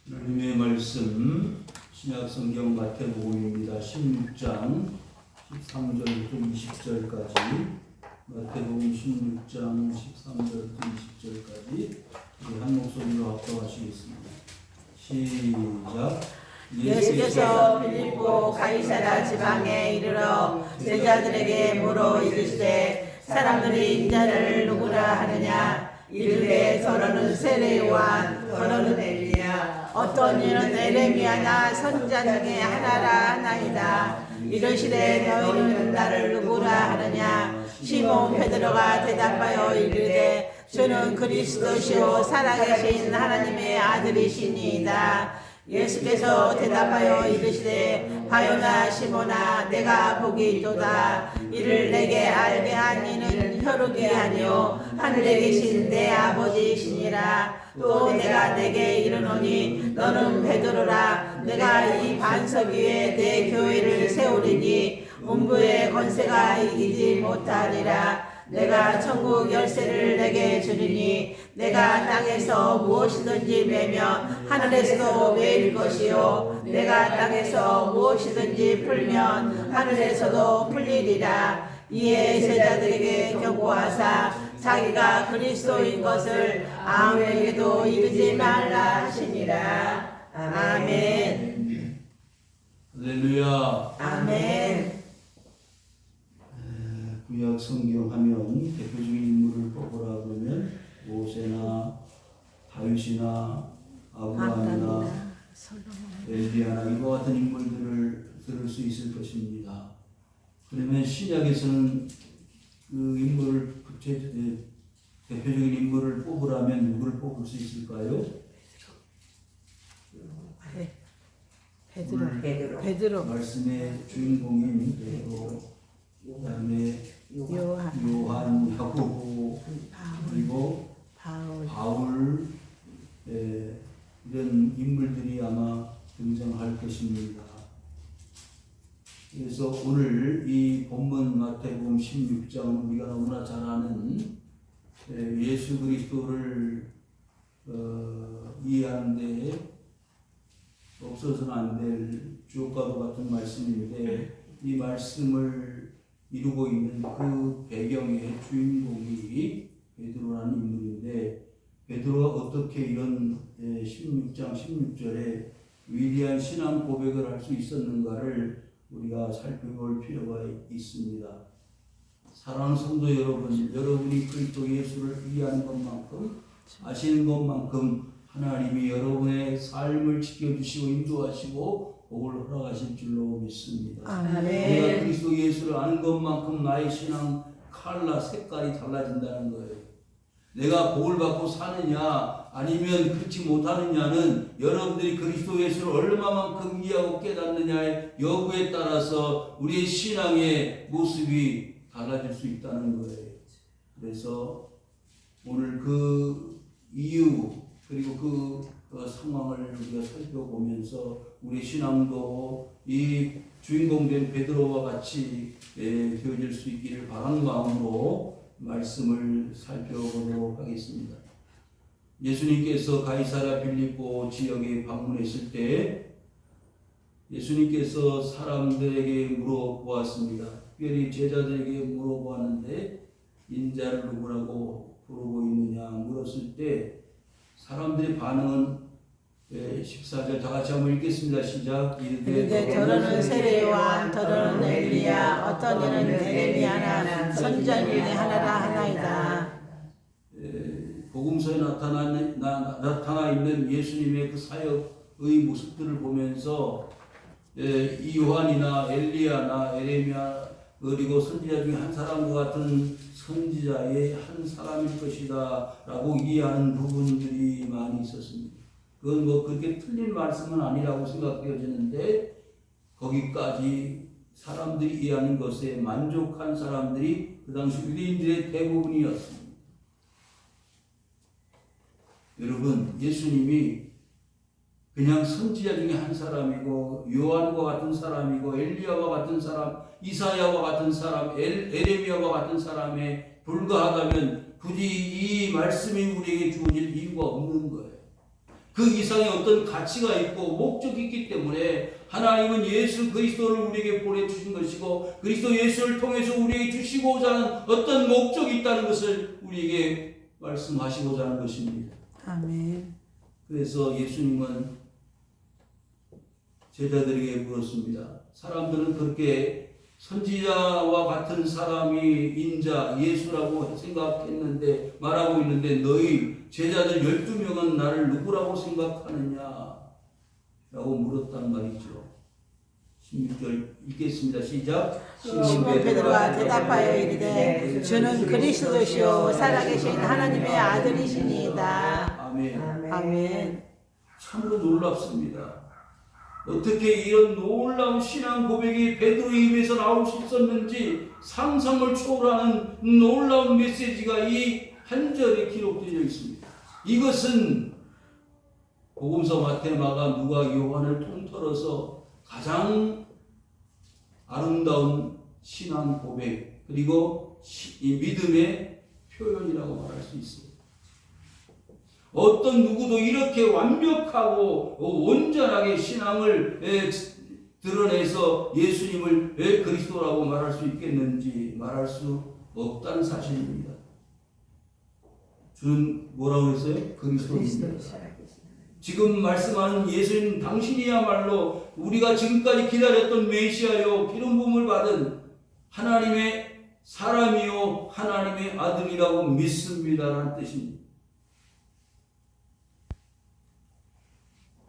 하나님의 말씀 신약성경 마태복음입니다. 16장 13절부터 20절까지 마태복음 16장 13절부터 20절까지 한 목소리로 합독하시겠습니다. 시작. 예수께서 빌립보 가이사랴 지방에 이르러 제자들에게 물어 이르시되 사람들이 인자를 누구라 하느냐. 이르되 더러는 세례 요한 더러는 엘리야 어떤 이는 에레미야나 선지자 중에 하나라 하나이다. 이르시되 너희는 나를 누구라 하느냐. 시몬 베드로가 대답하여 이르되 주는 그리스도시요 살아계신 하나님의 아들이시니이다. 예수께서 대답하여 이르시되 바요나 시몬아 내가 복이 있도다. 이를 내게 알게 한 이는 혈육이 아니요 하늘에 계신 내 아버지이시니라. 또 내가 내게 이르노니 너는 베드로라. 내가 이 반석 위에 내 교회를 세우리니 음부의 권세가 이기지 못하리라. 내가 천국 열쇠를 내게 주리니 내가 땅에서 무엇이든지 매면 하늘에서도 매일 것이요 내가 땅에서 무엇이든지 풀면 하늘에서도 풀리리라. 이에 제자들에게 경고하사 자기가 그리스도인 것을 아무에게도 이르지 말라 하시니라. 아멘. 할렐루야. 아멘. 구약 성경 하면 대표적인 인물을 뽑으라 그러면 모세나 다윗이나 아브라함이나 엘리야나 이와 같은 인물들을 들을 수 있을 것입니다. 그러면 신약에서는 그 인물을 대표적인 인물을 뽑으라면 누구를 뽑을 수 있을까요? 베드로. 말씀의 주인공인 베드로, 그다음에 요한, 야고보, 그리고 바울 이런 인물들이 아마 등장할 것입니다. 그래서 오늘 이 본문 마태복음 16장은 우리가 너무나 잘 아는 예수 그리스도를 이해하는 데 없어서는 안 될 주옥과도 같은 말씀인데 이 말씀을 이루고 있는 그 배경의 주인공이 베드로라는 인물인데 베드로가 어떻게 이런 16장 16절에 위대한 신앙 고백을 할 수 있었는가를 우리가 살펴볼 필요가 있습니다. 사랑하는 성도 여러분, 여러분이 그리스도 예수를 이해하는 것만큼 아시는 것만큼 하나님이 여러분의 삶을 지켜주시고 인도하시고 복을 허락하실 줄로 믿습니다. 아멘. 내가 그리스도 예수를 아는 것만큼 나의 신앙 컬러 색깔이 달라진다는 거예요. 내가 복을 받고 사느냐 아니면 그렇지 못하느냐는 여러분들이 그리스도 예수를 얼마만큼 이해하고 깨닫느냐의 여부에 따라서 우리의 신앙의 모습이 달라질 수 있다는 거예요. 그래서 오늘 그 이유 그리고 그 상황을 우리가 살펴보면서 우리 신앙도 이 주인공된 베드로와 같이 되어질 수 있기를 바라는 마음으로 말씀을 살펴보도록 하겠습니다. 예수님께서 가이사랴 빌립보 지역에 방문했을 때 예수님께서 사람들에게 물어보았습니다. 특별히 제자들에게 물어보았는데 인자를 누구라고 부르고 있느냐 물었을 때 사람들의 반응은 14절 다 같이 한번 읽겠습니다. 시작. 이르되 더러는 세례 요한 더러는 엘리야 어떤 이는 에레미야나 선지자 중에 하나라 하나이다. 복음서에 나타나 있는 예수님의 그 사역의 모습들을 보면서 이 요한이나 엘리야나 에레미야 그리고 선지자 중에 한 사람과 같은 선지자의 한 사람일 것이다 라고 이해하는 부분들이 많이 있었습니다. 그건 뭐 그렇게 틀린 말씀은 아니라고 생각되어지는데 거기까지 사람들이 이해하는 것에 만족한 사람들이 그 당시 유대인들의 대부분이었습니다. 여러분, 예수님이 그냥 선지자 중에 한 사람이고 요한과 같은 사람이고 엘리야와 같은 사람, 이사야와 같은 사람, 에레미야와 같은 사람에 불과하다면 굳이 이 말씀이 우리에게 주어질 이유가 없는 거예요. 그 이상의 어떤 가치가 있고 목적이 있기 때문에 하나님은 예수 그리스도를 우리에게 보내주신 것이고 그리스도 예수를 통해서 우리에게 주시고자 하는 어떤 목적이 있다는 것을 우리에게 말씀하시고자 하는 것입니다. 아멘. 그래서 예수님은 제자들에게 물었습니다. 사람들은 그렇게 선지자와 같은 사람이 인자 예수라고 생각했는데 말하고 있는데 너희 제자들 12명은 나를 누구라고 생각하느냐 라고 물었단 말이죠. 16절 읽겠습니다. 시작. 시몬 베드로가 대답하여 이르되 주는 그리스도시요 살아계신 하나님의 아들이시니이다. 아멘. 아멘. 참으로 놀랍습니다. 어떻게 이런 놀라운 신앙 고백이 베드로의 입에서 나올 수 있었는지 상상을 초월하는 놀라운 메시지가 이 한 절에 기록되어 있습니다. 이것은 복음서 마태, 마가, 누가, 요한을 통틀어서 가장 아름다운 신앙 고백 그리고 이 믿음의 표현이라고 말할 수 있어요. 어떤 누구도 이렇게 완벽하고 온전하게 신앙을 드러내서 예수님을 왜 그리스도라고 말할 수 있겠는지 말할 수 없다는 사실입니다. 주는 뭐라고 했어요? 그리스도입니다. 지금 말씀하는 예수님 당신이야말로 우리가 지금까지 기다렸던 메시아요 기름 부음을 받은 하나님의 사람이요 하나님의 아들이라고 믿습니다라는 뜻입니다.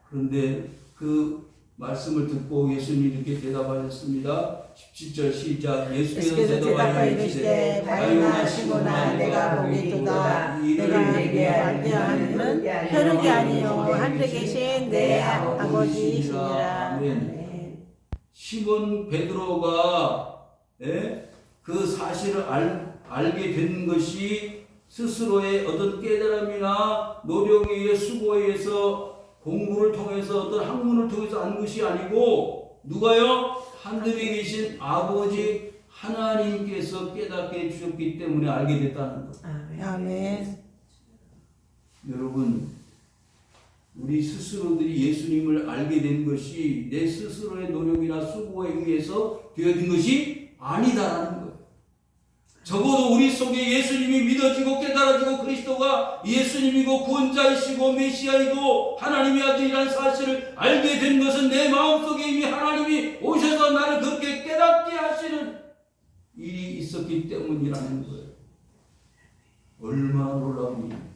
그런데 그 말씀을 듣고 예수님이 이렇게 대답하셨습니다. 17절 시작. 예수께서 대답하여 이르시되 바요나 시몬아 내가 보기도다 내가 내게 알게 하는 혈육이 아니요 하늘에 계신 내 아버지이시니라. 시몬 베드로가 그 사실을 알게 된 것이 스스로의 어떤 깨달음이나 노력에 의해 수고에 의해서 공부를 통해서 어떤 학문을 통해서 안 것이 아니고 누가요? 하늘에 계신 아버지 하나님께서 깨닫게 해주셨기 때문에 알게 됐다는 것. 아멘. 여러분 우리 스스로들이 예수님을 알게 된 것이 내 스스로의 노력이나 수고에 의해서 되어진 것이 아니다라는 거예요. 적어도 우리 속에 예수님이 믿어지고 깨달아지고 그리스도가 예수님이고 구원자이시고 메시아이고 하나님의 아들이라는 사실을 알게 된 것은 내 마음속에 이미 하나님이 오셔서 나를 그렇게 깨닫게 하시는 일이 있었기 때문이라는 거예요. 얼마나 놀라운 일이에요.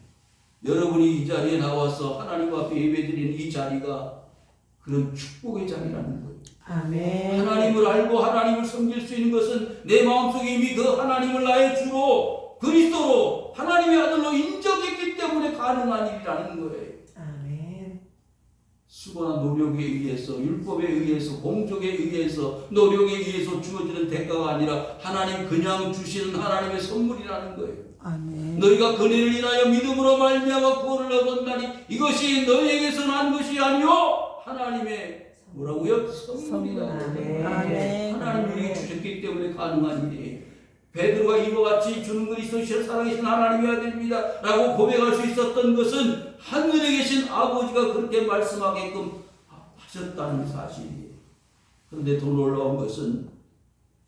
여러분이 이 자리에 나와서 하나님 앞에 예배드리는 이 자리가 그런 축복의 자리라는 거예요. 아멘. 하나님을 알고 하나님을 섬길 수 있는 것은 내 마음속에 이미 그 하나님을 나의 주로 그리스도로 하나님의 아들로 인정했기 때문에 가능한 일이라는 거예요. 아멘. 수고나 노력에 의해서 율법에 의해서 공적에 의해서 노력에 의해서 주어지는 대가가 아니라 하나님 그냥 주시는 하나님의 선물이라는 거예요. 아멘. 너희가 그네를 인하여 믿음으로 말미암아 구원을 얻었나니 이것이 너희에게서 난 것이 아니요 하나님의 뭐라고요? 선물이다. 아멘. 하나님이 우리에게 주셨기 때문에 가능한 일이에요. 베드로가 이와 같이 주는 그리스도시여 살아계신 하나님의 아들입니다 라고 고백할 수 있었던 것은 하늘에 계신 아버지가 그렇게 말씀하게끔 하셨다는 사실이에요. 그런데 더 놀라운 것은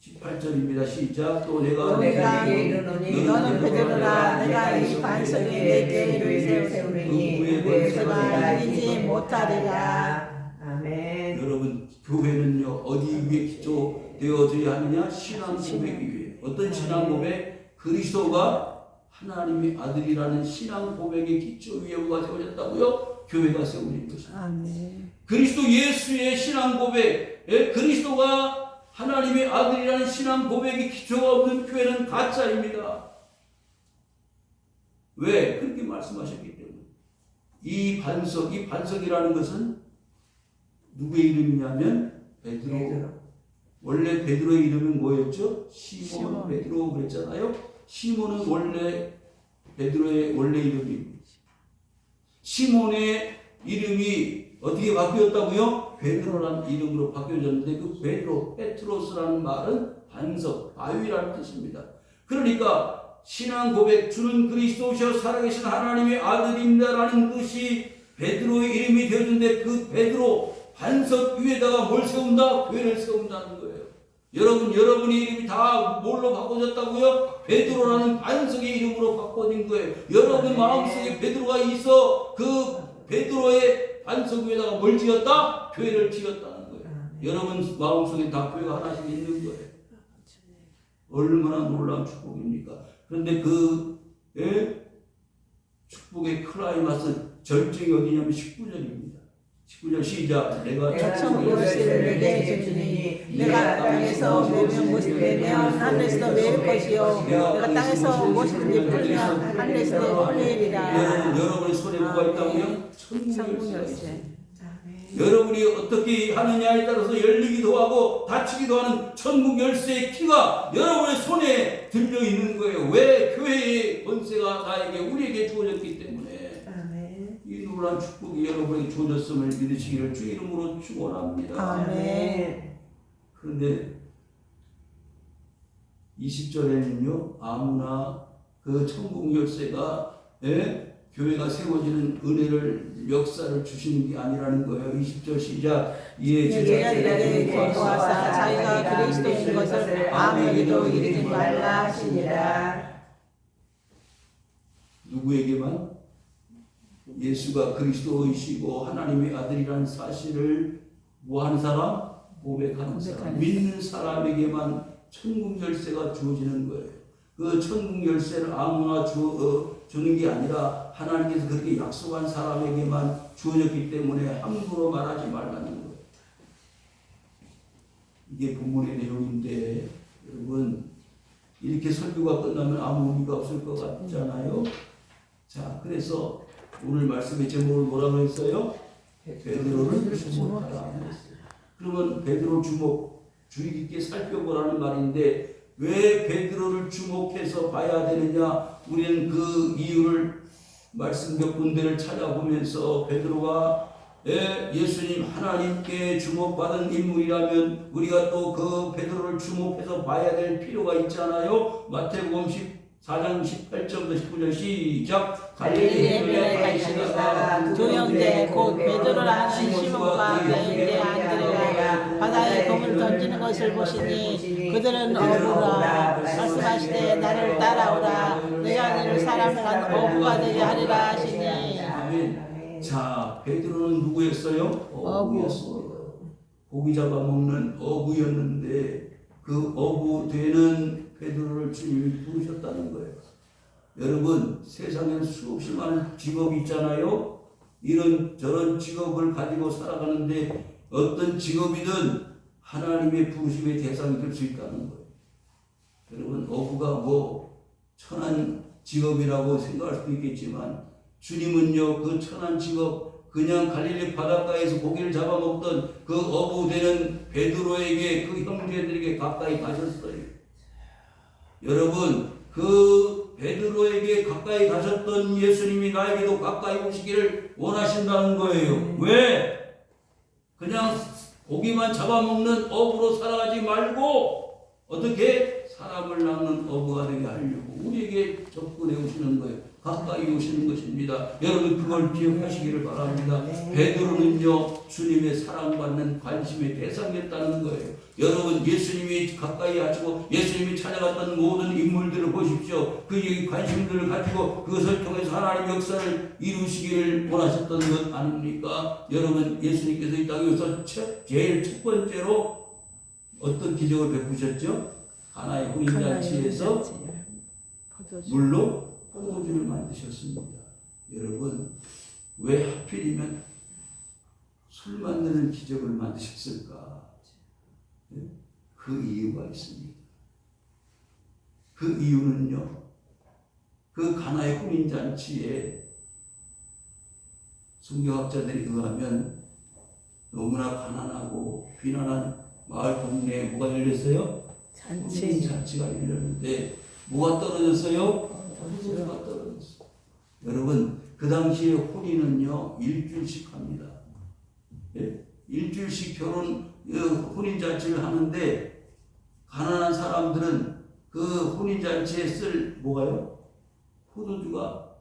18절입니다. 시작. 또 내가 내게 이르노니 너는 베드로라 내가 이 반석에 내 교회를 세우리니 그가 이기지 못하리라. 아멘. 여러분 교회는요 어디 위에 기초되어져야 하느냐? 신앙 고백 위에. 어떤 신앙 고백? 그리스도가 하나님의 아들이라는 신앙 고백의 기초 위에 뭐가 세워졌다고요? 교회가 세워진 것입니다. 아멘. 그리스도 예수의 신앙 고백, 그리스도가 하나님의 아들이라는 신앙 고백의 기초가 없는 교회는 가짜입니다. 왜? 그렇게 말씀하셨기 때문에. 이 반석이라는 것은 누구의 이름이냐면 베드로. 원래 베드로의 이름은 뭐였죠? 시몬 베드로 그랬잖아요. 시몬은 원래 베드로의 원래 이름입니다. 시몬의 이름이 어떻게 바뀌었다고요? 베드로라는 이름으로 바뀌어졌는데 그 베드로, 페트로스라는 말은 반석, 바위라는 뜻입니다. 그러니까 신앙 고백, 주는 그리스도시여 살아계신 하나님의 아들입니다라는 것이 베드로의 이름이 되어준데 그 베드로 반석 위에다가 뭘 세운다? 교회를 세운다는 거예요. 여러분의 이름이 다 뭘로 바꿔졌다고요? 베드로라는 반석의 이름으로 바꿔진 거예요. 여러분 마음속에 베드로가 있어 그 베드로의 반석 위에다가 뭘 지었다? 교회를 지었다는 거예요. 여러분 마음속에 다 교회가 하나씩 있는 거예요. 얼마나 놀라운 축복입니까? 그런데 그 축복의 클라이마스 절정이 어디냐면 19절입니다. 19절 시작. 내가 천국 열쇠를 내게 해주니 내가 땅에서 모든 것을 내면 하늘에서도 내릴 것이요 내가 땅에서 무엇이든지 풀면 하늘에서도 풀리리라. 여러분의 손에 뭐가 있다고요? 천국 열쇠. 여러분이 어떻게 하느냐에 따라서 열리기도 하고 닫히기도 하는 천국 열쇠의 키가 여러분의 손에 들려 있는 거예요. 왜? 교회의 권세가 나에게 우리에게 주어졌기 때문에. 아멘. 이 놀라운 축복이 여러분에게 주어졌음을 믿으시기를 주 이름으로 축원합니다. 아멘. 그런데 20절에는요 아무나 그 천국 열쇠가 교회가 세워지는 은혜를 역사를 주시는 게 아니라는 거예요. 20절 시작. 이에 제자들에게 권고하사 자기가 그리스도인 것을 아무에게도 이르지 말라 하시니라. 누구에게만? 예수가 그리스도이시고 하나님의 아들이라는 사실을 뭐하는 사람? 고백하는 사람, 믿는 사람에게만 천국 열쇠가 주어지는 거예요. 그 천국 열쇠를 아무나 주는 게 아니라 하나님께서 그렇게 약속한 사람에게만 주어졌기 때문에 함부로 말하지 말라는 거예요. 이게 본문의 내용인데 여러분 이렇게 설교가 끝나면 아무 의미가 없을 것 같잖아요. 자, 그래서 오늘 말씀의 제목을 뭐라고 했어요? 베드로를 주목하라. 그러면 베드로 주의 깊게 살펴보라는 말인데 왜 베드로를 주목해서 봐야 되느냐? 우리는 그 이유를 말씀 몇 군데를 찾아보면서 베드로가 예수님 하나님께 주목받은 인물이라면 우리가 또 그 베드로를 주목해서 봐야 될 필요가 있잖아요. 마태복음 14장 18절부터 19절 시작. 갈릴리에 배에 가시다가 두 형제 곧 베드로라 하는 시몬과 그 형제 안드레가 바다에 그물을 던지는 것을 보시니 그들은 어부라 말씀하시되 나를 따라오라 내가 너를 사람을 한 어부가 되게 하리라 하시니. 아멘. 자, 베드로는 누구였어요? 어부였습니다. 고기 잡아먹는 어부였는데 그 어부 되는 베드로를 주님이 부르셨다는 거예요. 여러분 세상에는 수없이 많은 직업이 있잖아요. 이런 저런 직업을 가지고 살아가는데 어떤 직업이든 하나님의 부르심의 대상이 될 수 있다는 거예요. 여러분 어부가 뭐 천한 직업이라고 생각할 수도 있겠지만 주님은요 그 천한 직업 그냥 갈릴리 바닷가에서 고기를 잡아먹던 그 어부 되는 베드로에게 그 형제들에게 가까이 가셨어요. 여러분 그 베드로에게 가까이 가셨던 예수님이 나에게도 가까이 오시기를 원하신다는 거예요. 왜? 그냥 고기만 잡아먹는 어부로 살아가지 말고 어떻게 사람을 낚는 어부가 되게 하려고 우리에게 접근해 오시는 거예요. 가까이 오시는 것입니다. 여러분 그걸 기억하시기를 바랍니다. 베드로는요 주님의 사랑받는 관심의 대상이었다는 거예요. 여러분 예수님이 가까이 하시고 예수님이 찾아갔던 모든 인물들을 보십시오. 그 관심들을 가지고 그것을 통해서 하나님 역사를 이루시기를 원하셨던 것 아닙니까? 여러분 예수님께서 이 땅에서 제일 첫 번째로 어떤 기적을 베푸셨죠? 가나의 혼인잔치에서 물로 포도주를 만드셨습니다. 여러분 왜 하필이면 술 만드는 기적을 만드셨을까? 그 이유가 있습니다. 그 이유는요 그 가나의 혼인잔치에 성경학자들이 의하면 너무나 가난하고 비난한 마을 동네에 뭐가 열렸어요? 잔치가 열렸는데 뭐가 떨어졌어요? 포도주가 떨어졌어요. 여러분 그 당시에 혼인은요 일주일씩 합니다. 일주일씩 혼인잔치를 하는데 가난한 사람들은 그 혼인잔치에 쓸 뭐가요? 포도주가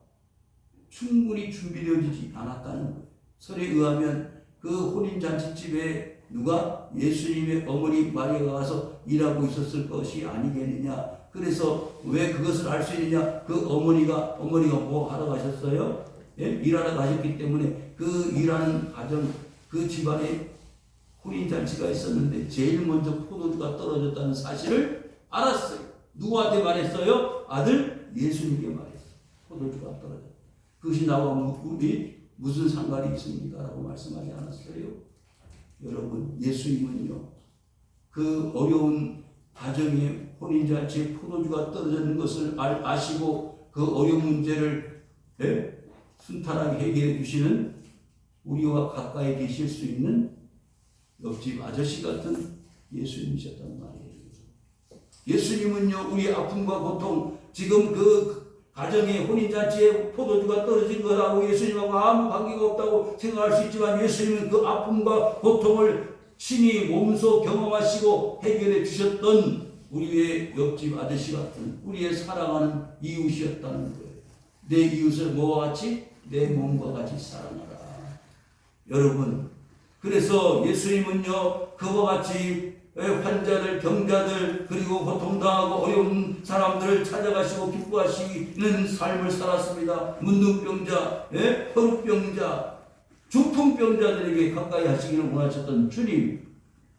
충분히 준비되어지지 않았다는 거예요. 설에 의하면 그 혼인잔치집에 누가 예수님의 어머니 마리아가 가서 일하고 있었을 것이 아니겠느냐. 그래서 왜 그것을 알 수 있느냐. 그 어머니가 뭐 하러 가셨어요? 예? 일하러 가셨기 때문에 그 일하는 가정, 그 집안에 혼인잔치가 있었는데 제일 먼저 포도주가 떨어졌다는 사실을 알았어요. 누구한테 말했어요? 아들 예수님께 말했어요. 포도주가 떨어졌다. 그것이 나와 우리 무슨 상관이 있습니까? 라고 말씀하지 않았어요? 여러분, 예수님은요, 그 어려운 가정에 혼인잔치에 포도주가 떨어지는 것을 아시고 그 어려운 문제를 순탄하게 해결해 주시는 우리와 가까이 계실 수 있는 옆집 아저씨 같은 예수님이셨단 말이에요. 예수님은요, 우리 아픔과 고통, 지금 그 가정의 혼인잔치에 포도주가 떨어진 거라고 예수님하고 아무 관계가 없다고 생각할 수 있지만 예수님은 그 아픔과 고통을 친히 몸소 경험하시고 해결해 주셨던 우리의 옆집 아저씨 같은 우리의 사랑하는 이웃이었다는 거예요. 내 이웃을 뭐와 같이? 내 몸과 같이 사랑하라. 여러분, 그래서 예수님은요, 그와 같이 환자들, 병자들, 그리고 고통당하고 어려운 사람들을 찾아가시고 기뻐하시는 삶을 살았습니다. 문둥병자, 혈우병자, 중풍병자들에게 가까이 하시기를 원하셨던 주님,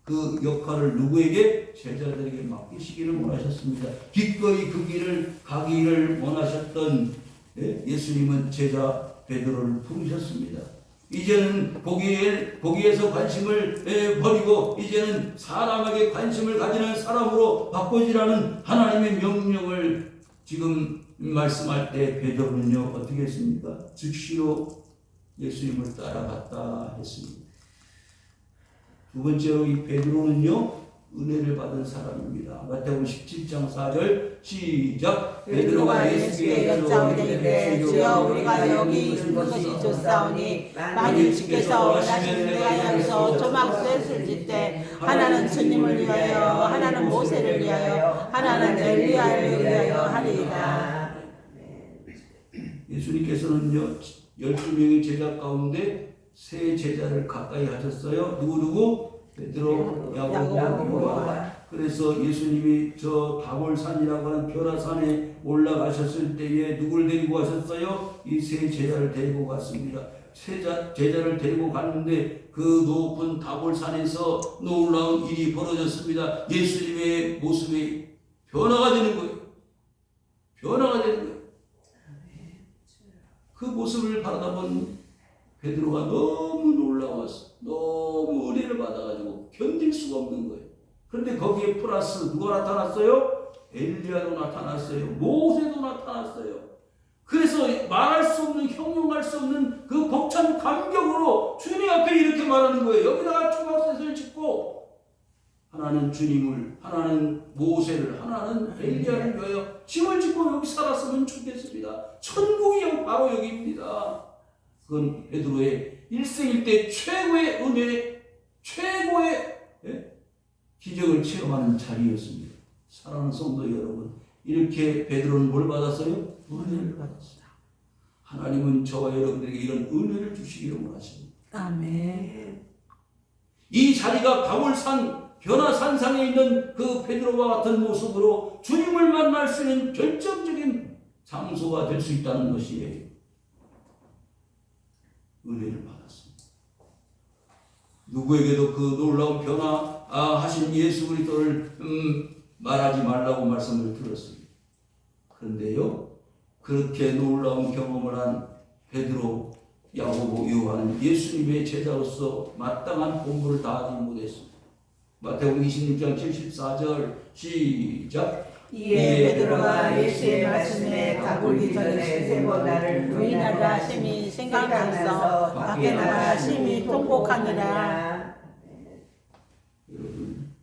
그 역할을 누구에게? 제자들에게 맡기시기를 원하셨습니다. 기꺼이 그 길을 가기를 원하셨던 예수님은 제자 베드로를 부르셨습니다. 이제는 거기에서 관심을 버리고 이제는 사람에게 관심을 가지는 사람으로 바꿔지라는 하나님의 명령을 지금 말씀할 때 베드로는요 어떻게 했습니까? 즉시로 예수님을 따라갔다 했습니다. 두 번째로 이 베드로는요 은혜를 받은 사람입니다. 마태복음 17장 4절 시작. 베드로가 예수께 여짜오되 이르되 주여 우리가 여기 있는 것이 좋사오니 만일 주께서 원하시면 내가 여기서 조막 셋을 짓되 하나는 주님을 위하여 하나는 모세를 위하여 하나는 엘리야를 위하여 하리이다. 예수님께서는요 12명의 제자 가운데 세 제자를 가까이 하셨어요. 누구? 베드로, 야고보, 요한. 그래서 예수님이 저 다볼산이라고 하는 벼라산에 올라가셨을 때에 누굴 데리고 가셨어요? 이 세 제자를 데리고 갔습니다. 제자를 데리고 갔는데 그 높은 다볼산에서 놀라운 일이 벌어졌습니다. 예수님의 모습이 변화가 되는 거예요. 변화가 되는 거예요. 그 모습을 바라다본 베드로가 너무 놀라웠어. 너무 은혜를 받아가지고 견딜 수가 없는 거예요. 그런데 거기에 플러스 누가 나타났어요? 엘리야도 나타났어요. 모세도 나타났어요. 그래서 말할 수 없는, 형용할 수 없는 그 벅찬 감격으로 주님 앞에 이렇게 말하는 거예요. 여기다가 초막셋을 짓고 하나는 주님을, 하나는 모세를, 하나는 엘리야를 위하여 짐을 짓고 여기 살았으면 좋겠습니다. 천국이 바로 여기입니다. 그건 베드로의 일생일대 최고의 은혜, 최고의 기적을 체험하는 자리였습니다. 사랑하는 성도 여러분, 이렇게 베드로는 뭘 받았어요? 은혜를 받았어요. 하나님은 저와 여러분들에게 이런 은혜를 주시기를 원하십니다. 아멘. 이 자리가 다볼산 변화산상에 있는 그 베드로와 같은 모습으로 주님을 만날 수 있는 결정적인 장소가 될 수 있다는 것이에요. 은혜를 받았습니다. 누구에게도 그 놀라운 변화하신 예수 그리스도를 말하지 말라고 말씀을 들었습니다. 그런데요, 그렇게 놀라운 경험을 한 베드로, 야고보, 요한은 예수님의 제자로서 마땅한 본분을 다하지 못했습니다. 마태복음 26장 74절 시작. 이에 베드로가 예수의 말씀에 가보기 전에 세 번 나를 부인하라 하심이 생각나서 밖에 나가 심히 통곡하니라. 여러분,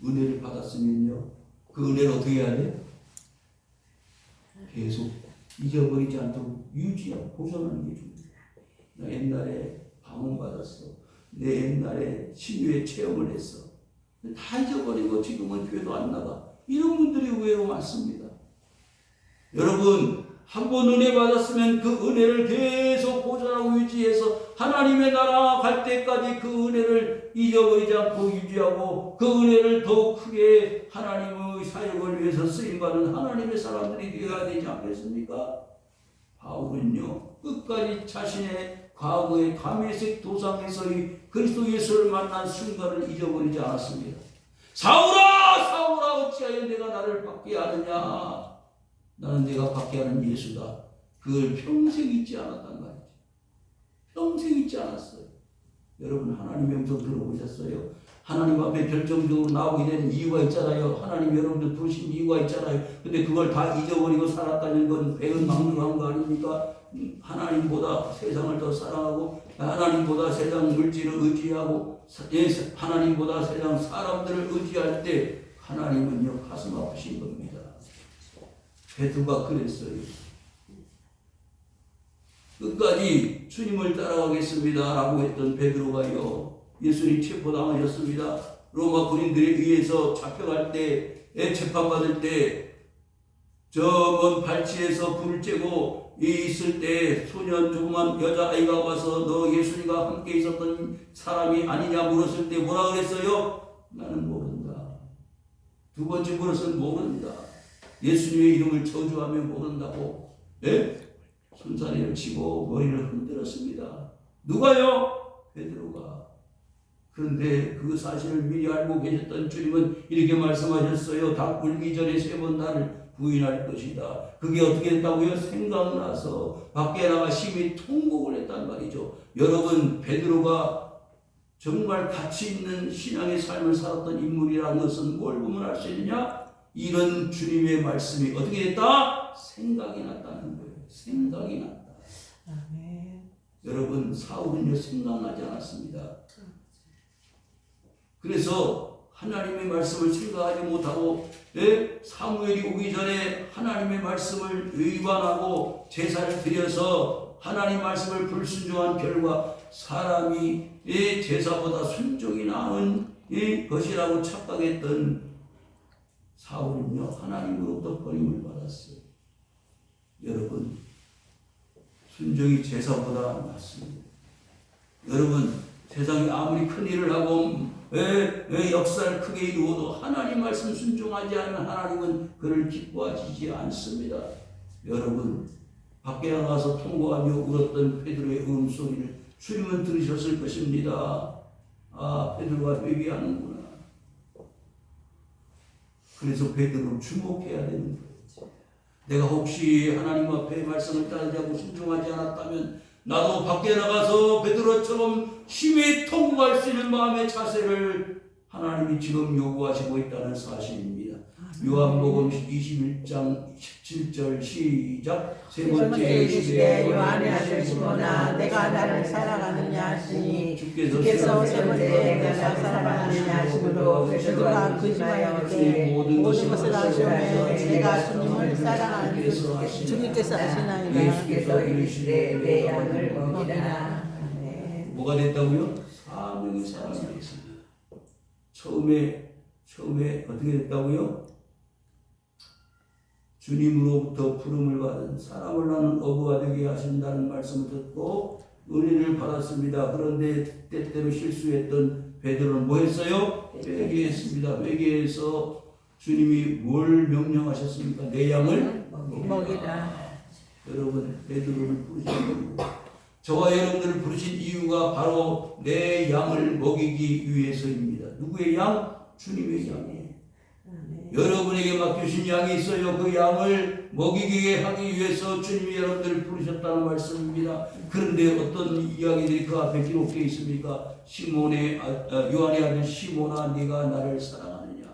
은혜를 받았으면요, 그 은혜를 어떻게 해야 돼? 계속 잊어버리지 않도록 유지하고 보존하는 게 중요해요. 나 옛날에 방언받았어. 내 옛날에 신유의 체험을 했어. 다 잊어버리고 지금은 교회도 안 나가. 이런 분들이 의외로 많습니다. 여러분, 한 번 은혜 받았으면 그 은혜를 계속 보존하고 유지해서 하나님의 나라 갈 때까지 그 은혜를 잊어버리지 않고 유지하고 그 은혜를 더욱 크게 하나님의 사역을 위해서 쓰임받는 하나님의 사람들이 되어야 되지 않겠습니까? 바울은요 끝까지 자신의 과거의 다메섹 도상에서의 그리스도 예수를 만난 순간을 잊어버리지 않았습니다. 사울아 사울아 어찌하여 내가 나를 받게 하느냐. 나는 내가 받게 하는 예수다. 그걸 평생 잊지 않았단 말이죠. 평생 잊지 않았어요. 여러분 하나님의 음성 들어보셨어요? 하나님 앞에 결정적으로 나오게 된 이유가 있잖아요. 하나님 여러분들 부르신 이유가 있잖아요. 근데 그걸 다 잊어버리고 살았다는 건 배은망덕한 거 아닙니까? 하나님보다 세상을 더 사랑하고 하나님보다 세상 물질을 의지하고 하나님보다 세상 사람들을 의지할 때 하나님은요 가슴 아프신 겁니다. 베드로가 그랬어요. 끝까지 주님을 따라가겠습니다 라고 했던 베드로가요 예수님 체포당하셨습니다. 로마 군인들에 의해서 잡혀갈 때 재판받을 때 저 먼 발치에서 불을 쬐고 있을 때 소년 조그만 여자아이가 와서 너 예수님과 함께 있었던 사람이 아니냐 물었을 때 뭐라 그랬어요? 나는 모른다. 두 번째 물었을 모른다. 예수님의 이름을 저주하며 모른다고 손사래를 치고 머리를 흔들었습니다. 누가요? 베드로가. 그런데 그 사실을 미리 알고 계셨던 주님은 이렇게 말씀하셨어요. 닭 굴기 전에 3번 나를 부인할 것이다. 그게 어떻게 됐다고요? 생각나서 밖에 나가 심히 통곡을 했단 말이죠. 여러분 베드로가 정말 가치 있는 신앙의 삶을 살았던 인물이라는 것은 뭘 보면 알 수 있느냐? 이런 주님의 말씀이 어떻게 됐다? 생각이 났다는 거예요. 생각이 났다. 아멘. 여러분 사울은요 생각나지 않았습니다. 그래서 하나님의 말씀을 생각하지 못하고 사무엘이 오기 전에 하나님의 말씀을 위반하고 제사를 드려서 하나님 말씀을 불순종한 결과 사람이 제사보다 순종이 나은 것이라고 착각했던 사울은요 하나님으로부터 버림을 받았어요. 여러분 순종이 제사보다 낫습니다. 여러분 세상이 아무리 큰 일을 하고 역사를 크게 이루어도 하나님 말씀 순종하지 않으면 하나님은 그를 기뻐하시지 않습니다. 여러분 밖에 나가서 통곡하며 울었던 베드로의 울음소리를 주님은 들으셨을 것입니다. 아 베드로가 회개하는구나. 그래서 베드로를 주목해야 되는 거예요. 내가 혹시 하나님 앞에 말씀을 따르지 않고 순종하지 않았다면 나도 밖에 나가서 베드로처럼 심히 통곡할 수 있는 마음의 자세를 하나님이 지금 요구하시고 있다는 사실입니다. 요한복음 21장 17절 시작. 세 번째 이르시되 요한의 아들 시몬아 내가 나를 사랑하느냐 하시니 주께서 세 번째 내가 사랑하느냐 하시므로 베드로가 거짓말하되 모든 것을 아시오매 내가 주님을 사랑하는 주님께서 아시나이다. 예수께서 이르시되 내 양을 먹이라. 뭐가 됐다고요? 사명의 사람이 됐습니다. 처음에 어떻게 됐다고요? 주님으로부터 부름을 받은 사람을 낳는 어부가 되게 하신다는 말씀을 듣고 은혜를 받았습니다. 그런데 때때로 실수했던 베드로는 뭐 했어요? 회개했습니다. 회개해서 주님이 뭘 명령하셨습니까? 내 양을 먹이라. 여러분 베드로를 부르신 거고 저와 여러분들을 부르신 이유가 바로 내 양을 먹이기 위해서입니다. 누구의 양? 주님의 양이에요. 여러분에게 맡겨주신 양이 있어요. 그 양을 먹이게 하기 위해서 주님이 여러분들을 부르셨다는 말씀입니다. 그런데 어떤 이야기들이 그 앞에 기록되어 있습니까? 요한의 아들 시몬아 네가 나를 사랑하느냐.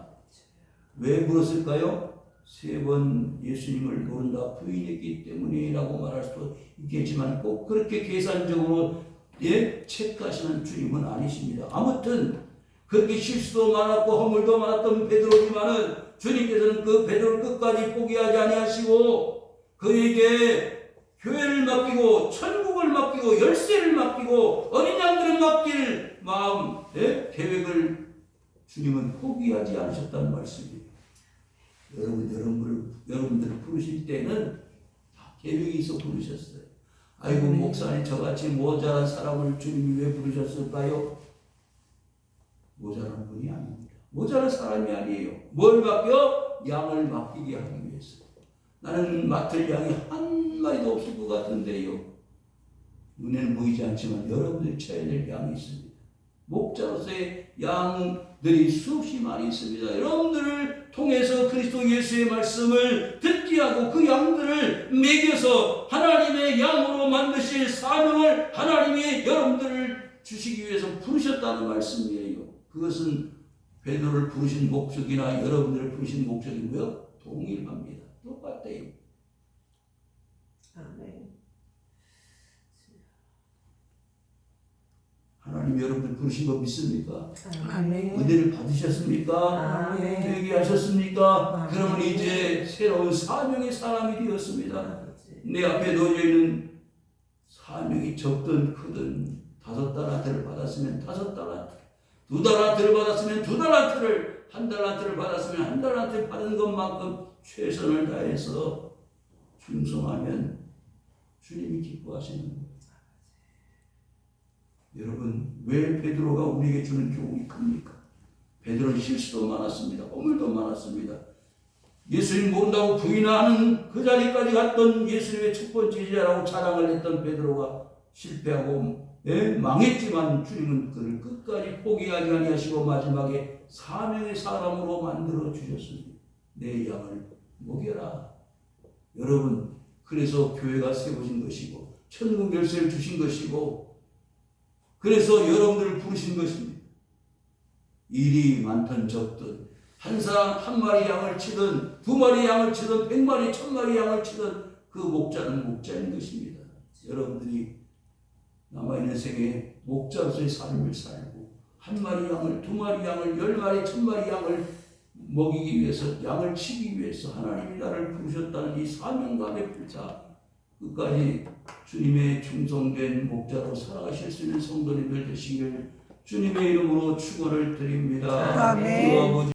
왜 물었을까요? 3번 예수님을 모른다 부인했기 때문이라고 말할 수도 있겠지만 꼭 그렇게 계산적으로 체크하시는 주님은 아니십니다. 아무튼 그렇게 실수도 많았고 허물도 많았던 베드로지만은 주님께서는 그 베드로를 끝까지 포기하지 아니하시고 그에게 교회를 맡기고 천국을 맡기고 열쇠를 맡기고 어린 양들을 맡길 마음 계획을 주님은 포기하지 않으셨다는 말씀이에요. 여러분들을 부르실 때는 다 계획이 있어 부르셨어요. 아이고 목사님 저같이 모자란 사람을 주님이 왜 부르셨을까요? 모자란 분이 아닙니다. 모자란 사람이 아니에요. 뭘 맡겨? 양을 맡기게 하기 위해서. 나는 맡을 양이 한 마리도 없을 것 같은데요. 눈에는 보이지 않지만 여러분들이 쳐야 될 양이 있습니다. 목자로서의 양들이 수없이 많이 있습니다. 여러분들을 통해서 그리스도 예수의 말씀을 듣게 하고 그 양들을 먹여서 하나님의 양으로 만드실 사명을 하나님이 여러분들을 주시기 위해서 부르셨다는 말씀이에요. 그것은 베드로를 부르신 목적이나 여러분들을 부르신 목적이 뭐요? 동일합니다. 똑같아요. 아멘. 하나님 여러분들 부르신 거 믿습니까? 아멘. 은혜를 받으셨습니까? 아멘. 회개하셨습니까? 아멘. 그러면 이제 새로운 사명의 사람이 되었습니다. 아버지. 내 앞에 놓여 있는 사명이 적든 크든 5달란트를 받았으면 5달란트, 2달란트를 받았으면 2달란트를, 1달란트를 받았으면 1달란트 받은 것만큼 최선을 다해서 충성하면 주님이 기뻐하시는 거예요. 여러분, 왜 베드로가 우리에게 주는 교훈이 큽니까? 베드로는 실수도 많았습니다. 허물도 많았습니다. 예수님 모른다고 부인하는 그 자리까지 갔던 예수님의 첫 번째 제자라고 자랑을 했던 베드로가 실패하고 망했지만 주님은 그를 끝까지 포기하지 아니하시고 마지막에 사명의 사람으로 만들어 주셨습니다. 내 양을 먹여라. 여러분, 그래서 교회가 세워진 것이고 천국 열쇠를 주신 것이고 그래서 여러분들을 부르신 것입니다. 일이 많든 적든 한 사람 한 마리 양을 치든 2마리 양을 치든 100마리 1000마리 양을 치든 그 목자는 목자인 것입니다. 여러분들이 남아있는 생에 목자로서의 삶을 살고 한 마리 양을 2마리 양을 10마리 1000마리 양을 먹이기 위해서 양을 치기 위해서 하나님이 나를 부르셨다는 이 사명감에 불타 끝까지 주님의 충성된 목자로 살아가실 수 있는 성도님들 되시기를 주님의 이름으로 축원을 드립니다. 아멘. 주 아버지